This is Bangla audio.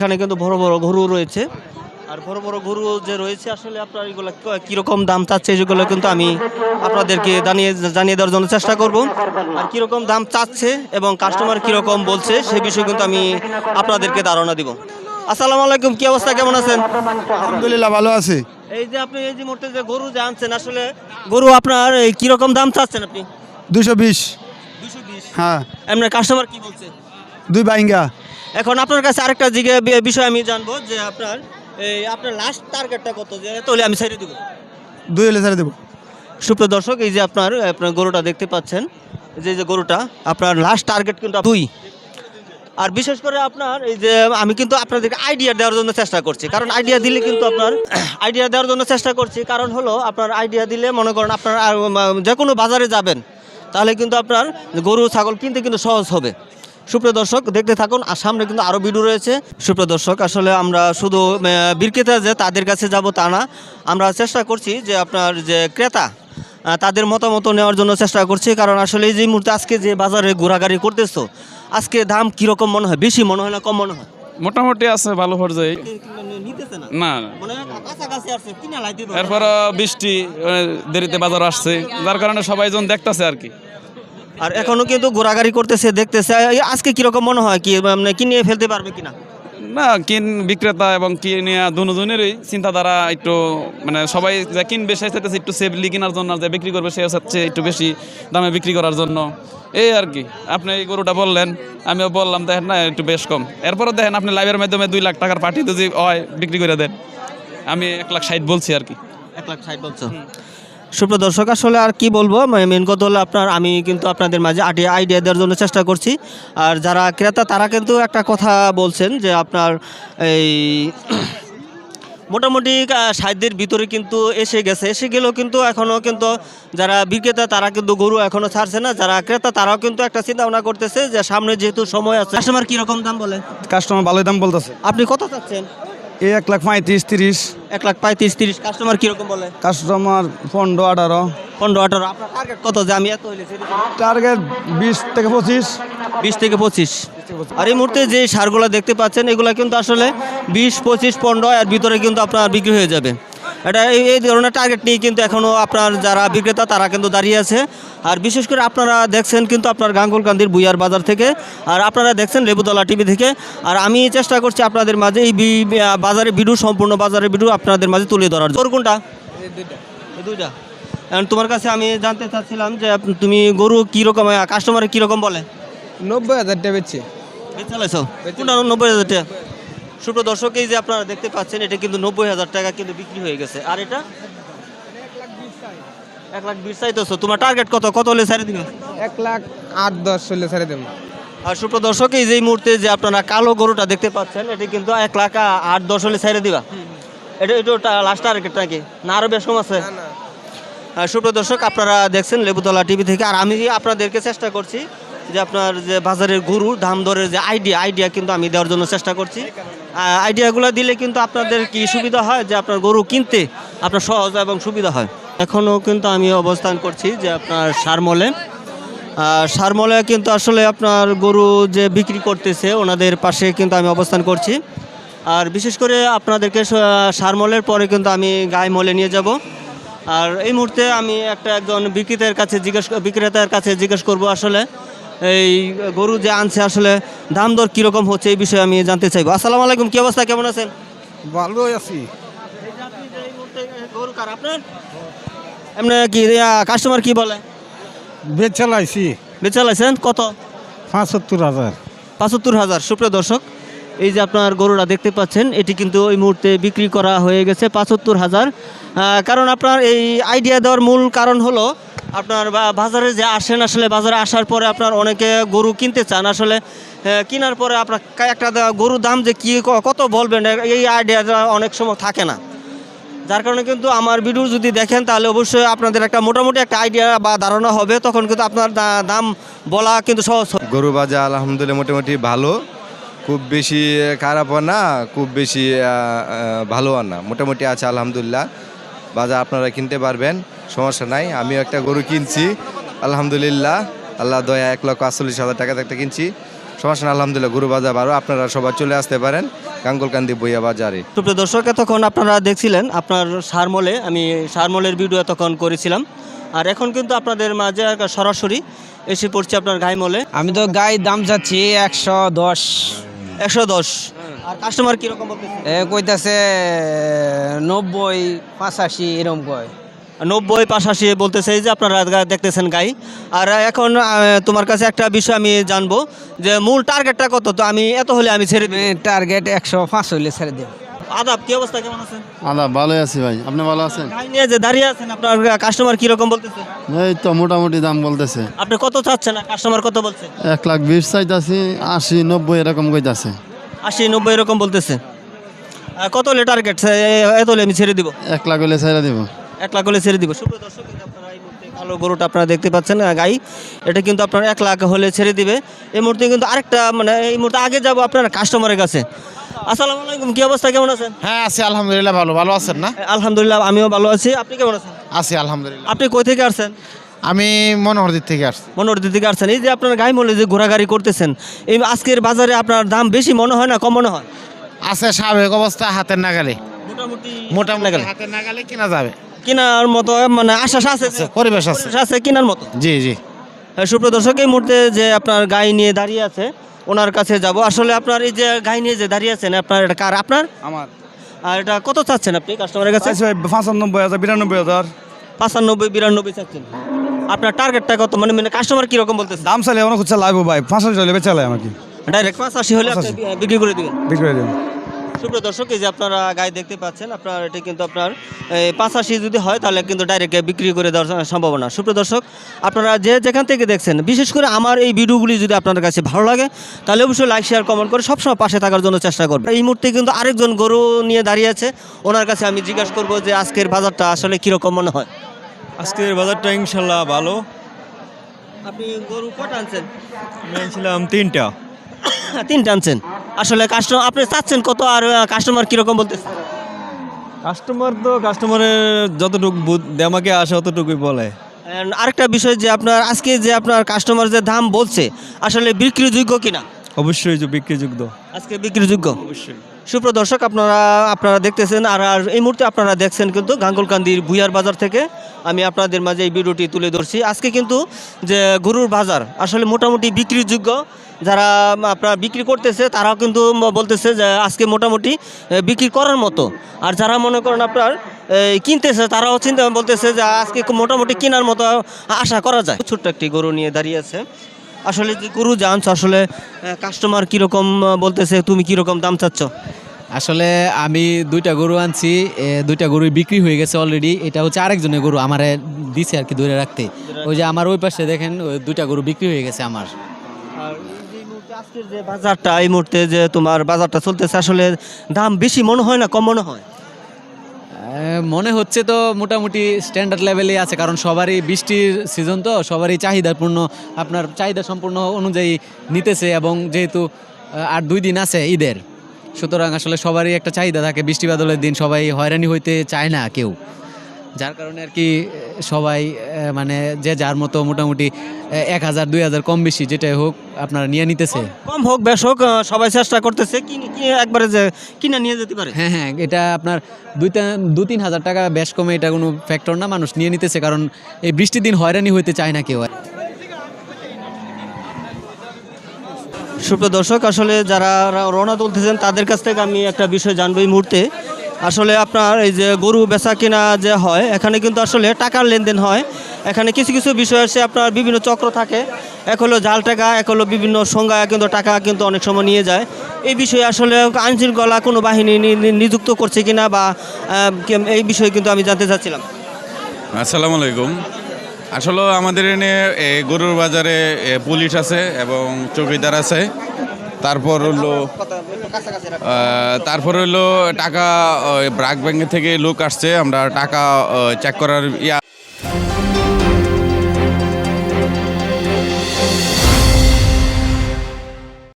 এখানে কিন্তু বড় বড় গরু রয়েছে। আর বড় বড় গরু যে রয়েছে আসলে আপনার এগুলো কীরকম দাম চাচ্ছে সেগুলো কিন্তু আমি আপনাদেরকে জানিয়ে দেওয়ার জন্য চেষ্টা করব। আর কীরকম দাম চাচ্ছে এবং কাস্টমার কীরকম বলছে সে বিষয়ে কিন্তু আমি আপনাদেরকে ধারণা দিব। আসসালামু আলাইকুম, কি অবস্থা, কেমন আছেন? আলহামদুলিল্লাহ ভালো আছি। এই যে আপনি এই যে মুহূর্তে যে গরু যে আনছেন, আসলে গরু আপনার এই কীরকম দাম চাচ্ছেন আপনি? 220। 220। হ্যাঁ, এমনি কাস্টমার কি বলছে? 2 বাইঙ্গা। এখন আপনার কাছে আরেকটা বিষয় আমি জানবো যে আপনার লাস্ট টার্গেটটা কত, যে তাহলে আমি ছেড়ে দিব? 2 হলে ছেড়ে দেবো। সুপ্রিয় দর্শক, এই যে আপনার গরুটা দেখতে পাচ্ছেন, যে গরুটা আপনার লাস্ট টার্গেট কিন্তু 2। আর বিশেষ করে আপনার এই যে আমি কিন্তু আপনাদেরকে আইডিয়া দেওয়ার জন্য চেষ্টা করছি, কারণ আইডিয়া দিলে কিন্তু আপনার আইডিয়া দেওয়ার জন্য চেষ্টা করছি, কারণ হলো আপনার আইডিয়া দিলে মনে করেন আপনার যে কোনো বাজারে যাবেন তাহলে কিন্তু আপনার গরু ছাগল কিনতে কিন্তু সহজ হবে। সুপ্রিয় দর্শক, দেখতে থাকুন, আর সামনে কিন্তু আরও ভিডিও রয়েছে। সুপ্রিয় দর্শক, আসলে আমরা শুধু বিক্রেতা যে তাদের কাছে যাব তা না, আমরা চেষ্টা করছি যে আপনার যে ক্রেতা তাদের মতামত নেওয়ার জন্য চেষ্টা করছি, কারণ আসলে এই যে মুহূর্তে আজকে যে বাজারে ঘোরাঘুরি করতেছো, আজকে দাম কীরকম মনে হয়? বেশি মনে হয় না কম মনে হয়? মোটামুটি আছে, ভালো পর্যায়ে না। এরপর বৃষ্টি দেরিতে বাজার আসছে, যার কারণে সবাই জন দেখতেছে আর কি। আর এখনো কিন্তু ঘোরাঘুরি করতেছে, দেখতেছে। আজকে কিরকম মনে হয়, কি মানে কিনে ফেলতে পারবে কিনা? না, বিক্রেতা এবং কিনে দুজনেরই চিন্তাধারা একটু, মানে সবাই যে কিনবে সে চাইতেছে একটু সেফলি কেনার জন্য, যে বিক্রি করবে সে চাচ্ছে একটু বেশি দামে বিক্রি করার জন্য, এই আর কি। আপনি এই গরুটা বললেন, আমিও বললাম, দেখেন না একটু বেশ কম। এরপরও দেখেন আপনি লাইভের মাধ্যমে 2 লাখ টাকার পার্টি যদি হয় বিক্রি করে দেন, আমি 1,60,000 বলছি আর কি। 1,60,000 বলছো? সুপ্রিয় দর্শক, আসলে আর কি বলবো, মেন কথা হলো আমি কিন্তু আপনাদের মাঝে আইডিয়া দেওয়ার জন্য চেষ্টা করছি। আর যারা ক্রেতা তারা কিন্তু একটা কথা বলছেন যে আপনার এই মোটামুটি 60-এর ভিতরে কিন্তু এসে গেলেও কিন্তু এখনও কিন্তু যারা বিক্রেতা তারা কিন্তু গরু এখনও ছাড়ছে না। যারা ক্রেতা তারাও কিন্তু একটা চিন্তা ভাবনা করতেছে যে সামনে যেহেতু সময় আছে। কাস্টমার কীরকম দাম বলে? কাস্টমার ভালোই দাম বলতেছে। আপনি কত চাচ্ছেন? 1,35,30। 1,35,30। কাস্টমার কীরকম বলে? কাস্টমার 15-18। 15-18। আপনার টার্গেট কত, যে আমি এত হইলে? টার্গেট 20 থেকে 25। 20 থেকে 25। আর এই মুহূর্তে যে সারগুলো দেখতে পাচ্ছেন এগুলো কিন্তু আসলে 20, 25, 15 এর ভিতরে কিন্তু আপনার বিক্রি হয়ে যাবে। এটা এই ধরনের টার্গেট নিয়ে কিন্তু এখনও আপনার যারা বিক্রেতা তারা কিন্তু দাঁড়িয়ে আছে। আর বিশেষ করে আপনারা দেখছেন কিন্তু আপনার গাঙ্গুলকান্দির বুইয়ার বাজার থেকে, আর আপনারা দেখছেন লেবুতলা টিভি থেকে। আর আমি চেষ্টা করছি আপনাদের মাঝে এই বাজারের ভিডিও, সম্পূর্ণ বাজারের ভিডিও আপনাদের মাঝে তুলে ধরার। তোর কোনটা? এই দুইটা। এখন তোমার কাছে আমি জানতে চাচ্ছিলাম যে তুমি গরু কীরকম, কাস্টমারে কীরকম বলে? 90,000 টাকা বেচছে। চালাইছো কোনটা? 90,000 টাকা। সুপ্রিয় দর্শক, এই যে আপনারা দেখতে পাচ্ছেন এটা কিন্তু 90,000 টাকা কিন্তু বিক্রি হয়ে গেছে। আর এটা 1,20,000 চাইতেছো। তোমার টার্গেট কত হলে ছেড়ে দিবে? 1,08,10 হলে ছেড়ে দেবো। আর সুপ্রিয় দর্শক, এই যে মুহূর্তে যে আপনারা কালো গরুটা দেখতে পাচ্ছেন এটা কিন্তু 1,08,10 হলে ছেড়ে দিবা। এটা লাস্ট টার্গেট নাকি, না আরও বেশ কম আছে? সুপ্রিয় দর্শক, আপনারা দেখছেন লেবুতলা টিভি থেকে। আর আমি আপনাদেরকে চেষ্টা করছি যে আপনার যে বাজারের গরুর দাম দরের যে আইডিয়া কিন্তু আমি দেওয়ার জন্য চেষ্টা করছি। আইডিয়াগুলো দিলে কিন্তু আপনাদের কি সুবিধা হয়, যে আপনার গরু কিনতে আপনার সহজ এবং সুবিধা হয়। এখনও কিন্তু আমি অবস্থান করছি যে আপনার সারমলে কিন্তু আসলে আপনার গরু যে বিক্রি করতেছে ওনাদের পাশে কিন্তু আমি অবস্থান করছি। আর বিশেষ করে আপনাদেরকে সারমলের পরে কিন্তু আমি গায়ে মলে নিয়ে যাব। আর এই মুহূর্তে আমি একজন বিক্রেতার কাছে জিজ্ঞেস করব আসলে এই গরু যে আনছে আসলে দাম দর কীরকম হচ্ছে এই বিষয়ে আমি জানতে চাইবো। আসসালামু আলাইকুম, কি অবস্থা, কেমন আছেন? ভালোই আছি। গরু কার আপনার? এমনি কি কাস্টমার কি বলে? বেচালাইছেন কত? 75,000। 75,000। সুপ্রিয় দর্শক, এই যে আপনার গরুটা দেখতে পাচ্ছেন এটি কিন্তু ওই মুহূর্তে বিক্রি করা হয়ে গেছে 75,000। কারণ আপনার এই আইডিয়া দেওয়ার মূল কারণ হলো আপনার বাজারে যে আসেন, আসলে বাজারে আসার পরে আপনার অনেকে গরু কিনতে চান, আসলে কেনার পরে আপনার একটা গরুর দাম যে কী কত বলবেন এই আইডিয়াটা অনেক সময় থাকে না। যার কারণে কিন্তু আমার ভিডিও যদি দেখেন তাহলে অবশ্যই আপনাদের একটা মোটামুটি একটা আইডিয়া বা ধারণা হবে, তখন কিন্তু আপনার দাম বলা কিন্তু সহজ হবে। গরু বাজার আলহামদুলিল্লাহ মোটামুটি ভালো, খুব বেশি খারাপও না, খুব বেশি ভালোও না, মোটামুটি আছে আলহামদুলিল্লাহ। বাজার আপনারা কিনতে পারবেন, সমস্যা নাই। আমিও একটা গরু কিনছি আলহামদুলিল্লাহ, আল্লাহ দয়া 1,48,000 টাকাতে একটা কিনছি, সমস্যা না, আলহামদুলিল্লাহ গরু বাজার ভালো। আপনারা সবাই চলে আসতে পারেন গাঙ্গুলকান্দি বইয়া বাজারে। সুপ্রিয় দর্শক, এতক্ষণ আপনারা দেখছিলেন আপনার সারমলে, আমি সারমলের ভিডিও এতক্ষণ করেছিলাম। আর এখন কিন্তু আপনাদের মাঝে সরাসরি এসে পড়ছে আপনার গাইমলে আমি তো গাই দাম চাচ্ছি 110। 110। আর কাস্টমার কীরকম বলতেছে? কইতাছে 90, 85 এরকম কয়। 90, 85 বলতেছে। এই যে আপনারা দেখতেছেন গাই। আর এখন তোমার কাছে একটা বিষয় আমি জানবো যে মূল টার্গেটটা কত? তো আমি এত হলে আমি ছেড়ে দিই। টার্গেট 105 হইলে ছেড়ে দেব। আদাব, কি অবস্থা, কেমন আছেন? আদাব, ভালোই আছি ভাই। আপনি ভালো আছেন? গাই নিয়ে যে দাঁড়িয়ে আছেন, আপনার কাস্টমার কীরকম বলতেছে? এই তো মোটামুটি দাম বলতেছে। আপনি কত চাচ্ছেন আর কাস্টমার কত বলছে? 1,20,000 চাইতাছি, 80, 90 এরকম কইতাছে। 80, 90 এরকম বলতেছে। কত হলে টার্গেট? এত হলে আমি ছেড়ে দিব। 1 লাখ হলে ছেড়ে দিব। 1 লাখ হলে ছেড়ে দিব। সুপ্রিয় দর্শক, কিন্তু আপনারা এই মুহূর্তে কালো গরুটা আপনারা দেখতে পাচ্ছেন গাই, এটা কিন্তু আপনার 1 লাখ হলে ছেড়ে দিবে। এই মুহূর্তে কিন্তু আরেকটা মানে এই মুহূর্তে আগে যাব আপনার কাস্টমারের কাছে। আসসালামু আলাইকুম, কি অবস্থা, কেমন আছেন? হ্যাঁ আছি আলহামদুলিল্লাহ, ভালো আছেন না? আলহামদুলিল্লাহ, আমিও ভালো আছি। আপনি কেমন আছেন? আছি আলহামদুলিল্লাহ। আপনি কই থেকে আসছেন? আমি মনোহরদির থেকে আসছি। মনোহরদি থেকে আসছেন। এই যে আপনার গাই মলে যে ঘোরাঘুরি করতেছেন, এই আজকের বাজারে আপনার দাম বেশি মনে হয় না কম মনে হয়? আছে স্বাভাবিক অবস্থা, হাতের নাগালে, মোটামুটি হাতের নাগালে কিনা যাবে, কেনার মতো মানে আশ্বাস আছে, পরিবেশ আছে। আছে কেনার মতো। জি জি। সুপ্রিয় দর্শক, এই মুহূর্তে যে আপনার গাই নিয়ে দাঁড়িয়ে আছে ওনার কাছে যাব। আসলে আপনার এই যে গাই নিয়ে যে দাঁড়িয়ে আছেন, আপনার এটা কার? আপনার? আমার আর এটা কত চাচ্ছেন আপনি কাস্টমারের কাছে? 95,000, 92,000 95, 92 চাচ্ছেন। আপনার টার্গেটটা কত? মানে মানে কাস্টমার কিরকম বলতেছে? দাম চাইলে অনেক খুঁজছে লাইব ভাই, 85 হলে বেচালে আমাকে ডাইরেক্ট 85 হলে আপনি বিক্রি করে দিবেন। বিক্রি করে দেবেন। সুপ্রিয় দর্শক, এই যে আপনারা গাই দেখতে পাচ্ছেন, আপনার এটি কিন্তু আপনার 85 যদি হয় তাহলে কিন্তু ডাইরেক্ট বিক্রি করে দেওয়ার সম্ভাবনা। সুপ্রিয় দর্শক, আপনারা যে যেখান থেকে দেখছেন, বিশেষ করে আমার এই ভিডিওগুলি যদি আপনাদের কাছে ভালো লাগে তাহলে অবশ্যই লাইক, শেয়ার, কমেন্ট করে সবসময় পাশে থাকার জন্য চেষ্টা করবেন। এই মুহূর্তে কিন্তু আরেকজন গরু নিয়ে দাঁড়িয়ে আছে, ওনার কাছে আমি জিজ্ঞাসা করবো যে আজকের বাজারটা আসলে কীরকম মনে হয়। আজকের বাজারটা ইনশাল্লাহ ভালো। আপনি গরু কটা আনছেন? আমি আনছিলাম 3টা। 3টা আনছেন। আসলে কাস্টমার আপনি চাচ্ছেন কত আর কাস্টমার কীরকম বলতেছে? কাস্টমারের যতটুকু আমাকে আসে অতটুকুই বলে। আরেকটা বিষয় যে আপনার আজকে যে আপনার কাস্টমার যে দাম বলছে আসলে বিক্রিযোগ্য কিনা? অবশ্যই যে বিক্রিযোগ্য। আজকে বিক্রিযোগ্য অবশ্যই। সুপ্রিয় দর্শক, আপনারা দেখতেছেন আর এই মুহূর্তে আপনারা দেখছেন কিন্তু গাঙ্গুলকান্দির ভুইয়ার বাজার থেকে আমি আপনাদের মাঝে এই ভিডিওটি তুলে ধরছি। আজকে কিন্তু যে গরুর বাজার আসলে মোটামুটি বিক্রিযোগ্য। যারা আপনার বিক্রি করতেছে তারাও কিন্তু বলতেছে যে আজকে মোটামুটি বিক্রি করার মতো। আর যারা মনে করেন আপনার কিনতেছে তারাও চিন্তা বলতেছে যে আজকে মোটামুটি কেনার মতো আশা করা যায়। ছোট্ট একটি গরু নিয়ে দাঁড়িয়ে আছে। আসলে যে গরু জানছো আসলে কাস্টমার কীরকম বলতেছে, তুমি কীরকম দাম চাচ্ছ? আসলে আমি 2টা গরু আনছি, 2টা গরুই বিক্রি হয়ে গেছে অলরেডি। এটা হচ্ছে আরেকজনের গরু, আমারে দিছে আর কি ধরে রাখতে। ওই যে আমার ওই পাশে দেখেন, ওই 2টা গরু বিক্রি হয়ে গেছে আমার। আর এই মুহূর্তে আজকের যে বাজারটা, এই মুহূর্তে যে তোমার বাজারটা চলতেছে আসলে দাম বেশি মনে হয় না কম মনে হয়? মনে হচ্ছে তো মোটামুটি স্ট্যান্ডার্ড লেভেলেই আছে, কারণ সবারই বৃষ্টির সিজন, তো সবারই চাহিদাপূর্ণ, আপনার চাহিদা সম্পূর্ণ অনুযায়ী নিতেছে। এবং যেহেতু আর 2 দিন আছে ঈদের, সুতরাং আসলে সবারই একটা চাহিদা থাকে। বৃষ্টি বাদলের দিন সবাই হয়রানি হইতে চায় না কেউ, যার কারণে আর কি সবাই মানে যে যার মতো মোটামুটি 1,000, 2,000 কম বেশি যেটাই হোক আপনারা নিয়ে নিতেছে। কম হোক বেশ হোক সবাই চেষ্টা করতেছে একবারে যে কিনে নিয়ে যেতে পারে। হ্যাঁ হ্যাঁ, এটা আপনার 2-3 হাজার টাকা বেশ কমে এটা কোনো ফ্যাক্টর না, মানুষ নিয়ে নিতেছে, কারণ এই বৃষ্টির দিন হয়রানি হইতে চায় না কেউ। সুপ্রিয় দর্শক, আসলে যারা রওনা তুলতেছেন তাদের কাছ থেকে আমি একটা বিষয় জানবো এই মুহূর্তে। আসলে আপনার এই যে গরু বেচা কেনা যে হয়, এখানে কিন্তু আসলে টাকার লেনদেন হয়। এখানে কিছু কিছু বিষয় আছে, আপনার বিভিন্ন চক্র থাকে। এক হলো জাল টাকা, এক হলো বিভিন্ন সংজ্ঞা কিন্তু টাকা কিন্তু অনেক সময় নিয়ে যায়। এই বিষয়ে আসলে আইনশৃঙ্খলা কোনো বাহিনী নিযুক্ত করছে কিনা বা এই বিষয়ে কিন্তু আমি জানতে চাচ্ছিলাম। আসসালামু আলাইকুম। আসলে আমাদের এনে গরুর বাজারে পুলিশ আছে এবং চৌকিদার আছে। তারপর হলো টাকা ব্রাক ব্যাংক থেকে লোক আসছে, আমরা টাকা চেক করার